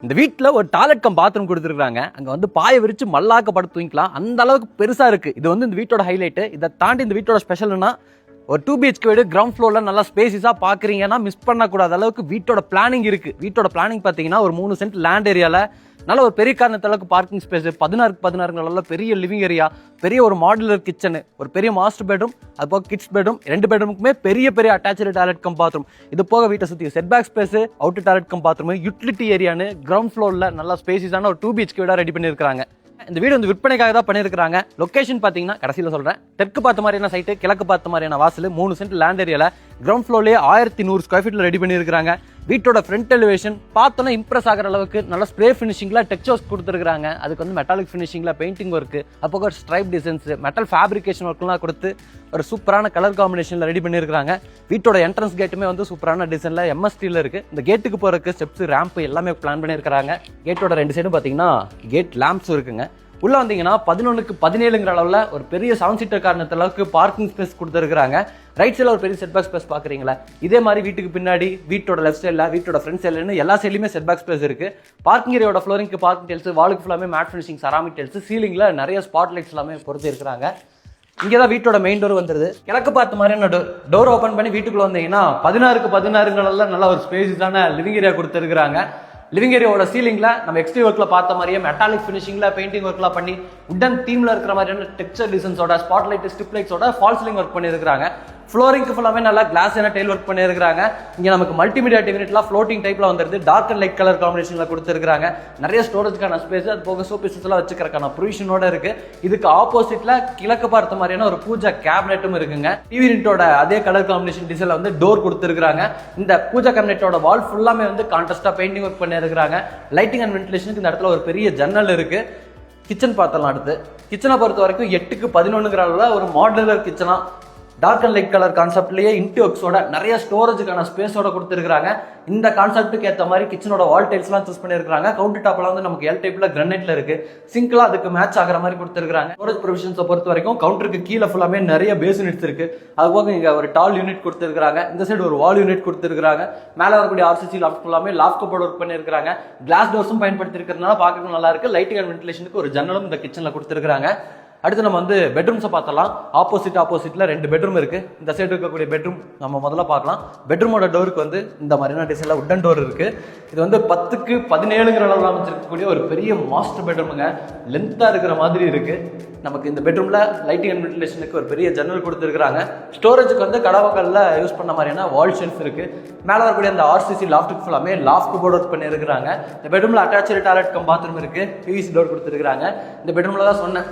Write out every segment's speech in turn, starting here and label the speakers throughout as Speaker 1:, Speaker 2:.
Speaker 1: இந்த வீட்டில் ஒரு டாய்லெட் கம் பாத்ரூம் கொடுத்துருக்காங்க. அங்கே வந்து பாயை விரிச்சு மல்லாக்க படுத்து தூங்கிக்கலாம். அந்த அளவுக்கு பெருசாக இருக்குது. இது வந்து இந்த வீட்டோட ஹைலைட்டு. இதை தாண்டி இந்த வீட்டோட ஸ்பெஷல்னா ஒரு 2 BHK வீடு கிரவுண்ட் ஃப்ளோரில் நல்லா ஸ்பேசிஸாக பார்க்குறீங்கன்னா மிஸ் பண்ணக்கூடாத அளவுக்கு வீட்டோட பிளானிங் இருக்குது. வீட்டோட பிளானிங் பார்த்தீங்கன்னா ஒரு 3 சென்ட் லேண்ட் ஏரியாவில் நல்ல ஒரு பெரிய காரணத்தளவுக்கு பார்க்கிங் ஸ்பேஸ், 16 பெரிய லிவிங் ஏரியா, பெரிய ஒரு மாடுலர் கிச்சனு, ஒரு பெரிய மாஸ்டர் பெட்ரூம், அது போக கிட்ஸ் பெட்ரூம், 2 பெட்ரூமுக்குமே பெரிய அட்டாச்சு டாய்லெட் கம் பாத்ரூம். இது போக வீட்டை சுற்றி set back space, outer toilet cum bathroom, utility ஏரியான்னு கிரவுண்ட் ஃப்ளோரில் நல்லா ஸ்பேசிஸான ஒரு 2 BHK வீடாக ரெடி பண்ணியிருக்காங்க. இந்த வீடு வந்து விற்பனைக்காக தான் பண்ணியிருக்காங்க. லொகேஷன் பார்த்தீங்கன்னா கடைசியில் சொல்கிறேன். தெற்கு பார்த்த மாதிரியான சைட்டு, கிழக்கு பார்த்த மாதிரியான வாசல், 3 சென்ட் லேண்ட் ஏரியாவில் கிரவுண்ட் ஃப்ளோர்லேயே 1100 ஸ்கொயர் ஃபீட்டில் ரெடி பண்ணியிருக்காங்க. வீட்டோட ஃப்ரண்ட் எலிவேஷன் பார்த்தோன்னா இம்ப்ரெஸ் ஆகிற அளவுக்கு நல்ல ஸ்ப்ரே ஃபினிஷிங்கில் டெக்ஸ்சர்ஸ் கொடுத்துருக்காங்க. அதுக்கு வந்து மெட்டாலிக் ஃபினிஷிங்கில் பெயிண்டிங் ஒர்க்கு, அப்போ ஒரு ஸ்ட்ரைப் டிசைன்ஸ், மெட்டல் ஃபேப்ரிகேஷன் ஒர்க்லாம் கொடுத்து ஒரு சூப்பரான கலர் காம்பினேஷனில் ரெடி பண்ணியிருக்காங்க. வீட்டோட என்ட்ரன்ஸ் கேட்டுமே வந்து சூப்பரான டிசைனில் MSTயில் இருக்குது. இந்த கேட்டுக்கு போகிறதுக்கு ஸ்டெப்ஸ், ரேம்ப் எல்லாமே பிளான் பண்ணியிருக்காங்க. கேட்டோட 2 சைடும் பார்த்தீங்கன்னா கேட் லேம்ப்ஸ் இருக்குங்க. உள்ள வந்தீங்கன்னா 11க்கு 17ங்கிற அளவில் ஒரு பெரிய 7 சீட்டர் காரணத்து அளவுக்கு பார்க்கிங் ஸ்பேஸ் கொடுத்துருக்காங்க. ரைட் சைடில் ஒரு பெரிய செட்பேக் ஸ்பேஸ் பார்க்குறீங்களா? இதே மாதிரி வீட்டுக்கு பின்னாடி, வீட்டோட லெஃப்ட் சைடில், வீட்டோட ஃப்ரண்ட் சைட்லன்னு எல்லா சைட்லையுமே செட்பேக் ஸ்பேஸ் இருக்குது. பார்க்கிங் ஏரியாவோட ஃப்ளோரிங்க்கு பார்க்கிங் டைல்ஸ், வாலுக்கு ஃபுல்லாமே மேட் ஃபினிஷிங் செராமிக் டைல்ஸ், சீலிங்கில் நிறைய ஸ்பாட் லைட்ஸ் எல்லாமே பொறுத்து இருக்கிறாங்க. இங்கே தான் வீட்டோட மெயின் டோர் வந்துருது. கிழக்கு பார்த்த மாதிரியான டோர் ஓப்பன் பண்ணி வீட்டுக்குள்ள வந்தீங்கன்னா 16க்கு 16 நல்ல ஒரு ஸ்பேஸான லிவிங் ஏரியா கொடுத்துருக்காங்க. லிவிங் ஏரியாவோட சீலிங்கில் நம்ம எக்ஸ்ட்ரீ ஒர்க்கில் பார்த்த மாதிரியே மெட்டாலிக் ஃபினிஷிங்கில் பெயிண்டிங் ஒர்க்லாம் பண்ணி உடன் தீமில் இருக்கிற மாதிரியான டெக்ஸ்சர் டிசைன்ஸோட, ஸ்பாட் லைட், ஸ்ட்ரிப் லைட்ஸோட ஃபால் சீலிங் ஒர்க் பண்ணியிருக்காங்க. ஃப்ளோரிங்க்கு ஃபுல்லாமே நல்லா கிளாஸ் டைல் ஒர்க் பண்ணியிருக்காங்க. இங்கே நமக்கு மல்டிமீடியா டிவினிட்லாம் ஃப்ளோட்டிங் டைப்பில் வந்துருது. டார்க் அண்ட் லைட் கலர் காம்பினேஷனில் கொடுத்துருக்காங்க. நிறைய ஸ்டோரேஜ்க்கான ஸ்பேஸ், அது போக சோபீஸஸ்லாம் வச்சுக்கிறக்கான ப்ரொவிஷனோட இருக்குது. இதுக்கு ஆப்போசிட்டில் கிழக்கு பார்த்த மாதிரியான ஒரு பூஜா கேபினெட்டும் இருக்குங்க. டிவி யூனிட்டோட அதே கலர் காம்பினேஷன் டிசைனில் வந்து டோர் கொடுத்துருக்காங்க. இந்த பூஜா கேபினெட்டோட வால் ஃபுல்லாமே வந்து கான்ட்ராஸ்டாக பெயிண்டிங் ஒர்க் பண்ணியிருக்காங்க. லைட்டிங் அண்ட் வென்டிலேஷனுக்கு இந்த இடத்துல ஒரு பெரிய ஜன்னல் இருக்குது. கிச்சன் பார்த்தலாம். அடுத்து கிச்சனை பொறுத்த வரைக்கும் 8க்கு 11ங்கிற அளவில் ஒரு மாடுலர் கிச்சனா, டார்க் அண்ட் லைட் கலர் கான்செப்ட்லேயே இன்டியோக்ஸோட நிறைய ஸ்டோரேஜுக்கான ஸ்பேஸோட கொடுத்துருக்காங்க. இந்த கான்செப்ட்டுக்கு ஏற்ற மாதிரி கிச்சனோட வால் டைல்ஸ்லாம் சூஸ் பண்ணியிருக்காங்க. கவுண்டர் டாப்லாம் வந்து நமக்கு எல் டைப்பில் கிரானைட்ல இருக்கு. சிங்க்லாம் அதுக்கு மேட்ச் ஆகிற மாதிரி கொடுத்துருக்காங்க. ஸ்டோரேஜ் ப்ரொவிஷன்ஸை பொறுத்த வரைக்கும் கவுண்டருக்கு கீழே ஃபுல்லாமே நிறைய பேஸ் யூனிட்ஸ் இருக்கு. அது போக இங்கே ஒரு டால் யூனிட் கொடுத்துருக்காங்க. இந்த சைடு ஒரு வால் யூனிட் கொடுத்துருக்காங்க. மேலே வரக்கூடிய RCC லாஃப்ட் ஃபுல்லாமே லாஃப்ட் கபோர்ட் ஒர்க் பண்ணியிருக்காங்க. கிளாஸ் டோர்ஸும் பயன்படுத்தி இருக்கிறதுனால பார்க்கறதுக்கு நல்லா இருக்கு. லைட்டிங் அண்ட் வென்டிலேஷனுக்கு ஒரு ஜன்னலும் இந்த கிச்சனில் கொடுத்துருக்காங்க. அடுத்து நம்ம வந்து பெட்ரூம்ஸை பார்த்தலாம். ஆப்போசிட்டில் 2 பெட்ரூம் இருக்குது. இந்த சைடு இருக்கக்கூடிய பெட்ரூம் நம்ம முதல்ல பார்க்கலாம். பெட்ரூமோட டோருக்கு வந்து இந்த மாதிரியான டிசைனில் உட்டன் டோர் இருக்குது. இது வந்து 10க்கு 17ங்கிற அளவில் அமைச்சிருக்கக்கூடிய ஒரு பெரிய மாஸ்டர் பெட்ரூமுங்க. லென்த்தாக இருக்கிற மாதிரி இருக்குது. நமக்கு இந்த பெட்ரூமில் லைட்டிங் அண்ட் வென்டிலேஷனுக்கு ஒரு பெரிய ஜன்னல் கொடுத்துருக்காங்க. ஸ்டோரேஜுக்கு வந்து கடவாக்கல்ல யூஸ் பண்ண மாதிரியான வால் ஷெல்ஃப் இருக்குது. மேலே வரக்கூடிய அந்த RCC லாஃப்ட்டுக்கு ஃபுல்லாமே லாஃப்ட் போர்டு ஒர்க் பண்ணியிருக்கிறாங்க. இந்த பெட்ரூமில் அட்டாச்சு டாய்லெட் கம் பாத்ரூம் இருக்குது. PVC டோர் கொடுத்துருக்காங்க. இந்த பெட்ரூமில் தான் சொன்னேன்,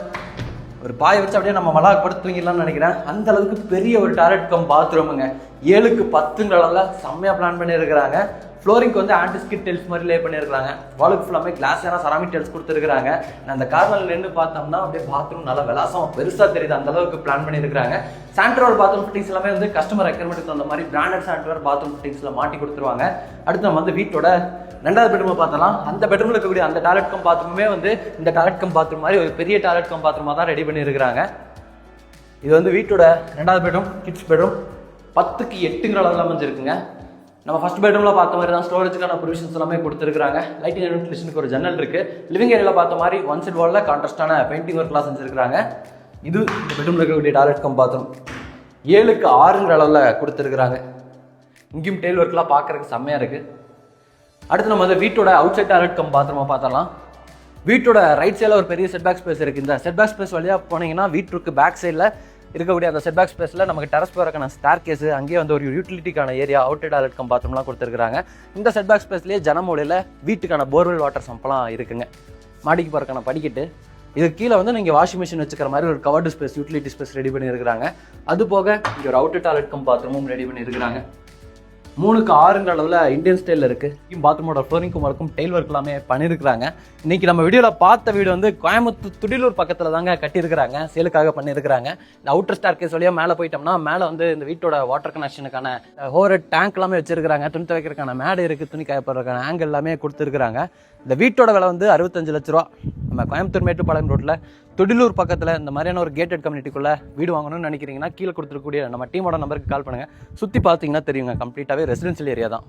Speaker 1: ஒரு பாயை வச்சு அப்படியே நம்ம மலாக் படுத்து தூங்கிடலாம்னு நினைக்கிறேன். அந்த அளவுக்கு பெரிய ஒரு டாய்லெட் கம் பாத்ரூமுங்க. 7க்கு 10ங்கிற அளவில் செம்மையாக பிளான் பண்ணியிருக்கிறாங்க. ஃப்ளோரிங்க்கு வந்து ஆன்டிஸ்கிட் டைல்ஸ் மாதிரி லே பண்ணியிருக்காங்க. வாலுக்கு ஃபுல்லாமே கிளாஸான செராமிக் டைல்ஸ் கொடுத்துருக்காங்க. அந்த கார்னரில் நின்று பார்த்தோம்னா அப்படியே பாத்ரூம் நல்லா விலாசம் பெருசாக தெரியுது. அந்த அளவுக்கு பிளான் பண்ணியிருக்காங்க. சாண்ட்ரோர் பாத்ரூம் ஃபிட்டிங்ஸ் எல்லாமே வந்து கஸ்டமர் ரெக்யர்மெண்ட்டுக்கு அந்த மாதிரி பிராண்டட் சாண்ட்ரோர் பாத்ரூம் ஃபிட்டிங்ஸில் மாட்டி கொடுத்துருவாங்க. அடுத்து நம்ம வந்து வீட்டோட 2வது பெட்ரூமை பார்த்தலாம். அந்த பெட்ரூமில் இருக்கக்கூடிய அந்த டாய்லெட் கம் பாத்ரூமே வந்து இந்த டாய்லெட் கம் பாத்ரூம் மாதிரி ஒரு பெரிய டாய்லெட் கம் பாத்ரூமாக தான் ரெடி பண்ணியிருக்காங்க. இது வந்து வீட்டோட 2வது பெட்ரூம், கிட்ஸ் பெட்ரூம். 10க்கு 8ங்கிற அளவில் அமைஞ்சிருக்குங்க. நம்ம ஃபர்ஸ்ட் பெட்ரூமில் பார்த்த மாதிரி தான் ஸ்டோரேஜுக்கான ப்ரொவிஷன்ஸ் எல்லாமே கொடுத்துருக்காங்க. லைட்டிங் அண்ட் வென்டிலேஷனுக்கு ஒரு ஜன்னல் இருக்குது. லிவிங் ஏரியாவில் பார்த்த மாதிரி ஒன் சைட் வாலில் கான்ட்ராஸ்டான பெயிண்டிங் ஒர்க்லாம் செஞ்சுருக்காங்க. இது இந்த பெட்ரூமில் இருக்கக்கூடிய டாய்லெட் கம் பாத்ரூம் 7க்கு 6ங்கிற அளவில் கொடுத்துருக்குறாங்க. இங்கேயும் டெயில் ஒர்க்லாம் பார்க்குறதுக்கு செம்மையாக இருக்குது. அடுத்து நம்ம வந்து வீட்டோட அவுட் சைட் டாய்லெட் கம் பாத்ரூமை பார்த்தலாம். வீட்டோட ரைட் சைடில் ஒரு பெரிய செட்பேக் ஸ்பேஸ் இருக்குது. இந்த செட்பேக் ஸ்பேஸ் வழியாக போனீங்கன்னா வீட்டுக்கு பேக் சைடில் இருக்கக்கூடிய அந்த செட்பேக் ஸ்பேஸில் நமக்கு டெரஸ் போகிறக்கான ஸ்டார் கேஸு, அங்கேயே வந்து ஒரு யூட்டிலிட்டிக்கான ஏரியா, அவுட் டாய்லெட் கம் பாத்ரூம்லாம் கொடுத்துருக்காங்க. இந்த செட்பேக் ஸ்பேஸ்லேயே ஜனமூலையில் வீட்டுக்கான போர்வெல் வாட்டர் சம்பெல்லாம் இருக்குங்க. மாடிக்கு போகிறக்கான படிக்கட்டு. இது கீழே வந்து நீங்கள் வாஷிங் மிஷின் வச்சுக்கிற மாதிரி ஒரு covered space, utility space ready பண்ணியிருக்காங்க. அது போக இங்கே ஒரு அவுட் டாய்லெட் கம் பாத்ரூமும் ரெடி பண்ணியிருக்காங்க. 3க்கு 6ங்கிற அளவில் இந்தியன் ஸ்டைலில் இருக்குது. பாத்ரூமோட ஃப்ளோரிங்க்கும் ஒர்க்கும் டெயில் ஒர்க் எல்லாமே பண்ணியிருக்கிறாங்க. இன்றைக்கி நம்ம வீடியோவில் பார்த்த வீடு வந்து கோயம்புத்தூர் துடிலூர் பக்கத்தில் தாங்க கட்டியிருக்கிறாங்க, சேலுக்காக பண்ணியிருக்கிறாங்க. இந்த அவுட்டர் ஸ்டார் கேஸ் வழியாக மேலே போயிட்டோம்னா மேலே வந்து இந்த வீட்டோட வாட்டர் கனெக்ஷனுக்கான ஹோர் டேங்க் எல்லாமே வச்சிருக்காங்க. துணி துவைக்கிறதுக்கான மேடை இருக்குது, துணி காயப்படுறதுக்கான ஆங்கிள் எல்லாமே கொடுத்துருக்காங்க. இந்த வீட்டோட விலை வந்து 65 லட்ச ரூபா. நம்ம கோயம்புத்தூர் மேட்டுப்பாளையம் ரோட்டில் துடிலூர் பக்கத்தில் இந்த மாதிரியான ஒரு கேட்டட் கம்யூனிட்டிக்குள்ளே வீடு வாங்கணும்னு நினைக்கிறீங்கன்னா கீழே கொடுத்துருக்கூடிய நம்ம டீமோட நம்பருக்கு கால் பண்ணுங்கள். சுற்றி பார்த்தீங்கன்னா தெரியுங்க, கம்ப்ளீட்டாகவே ரெசிடென்ஷியல் ஏரியா தான்.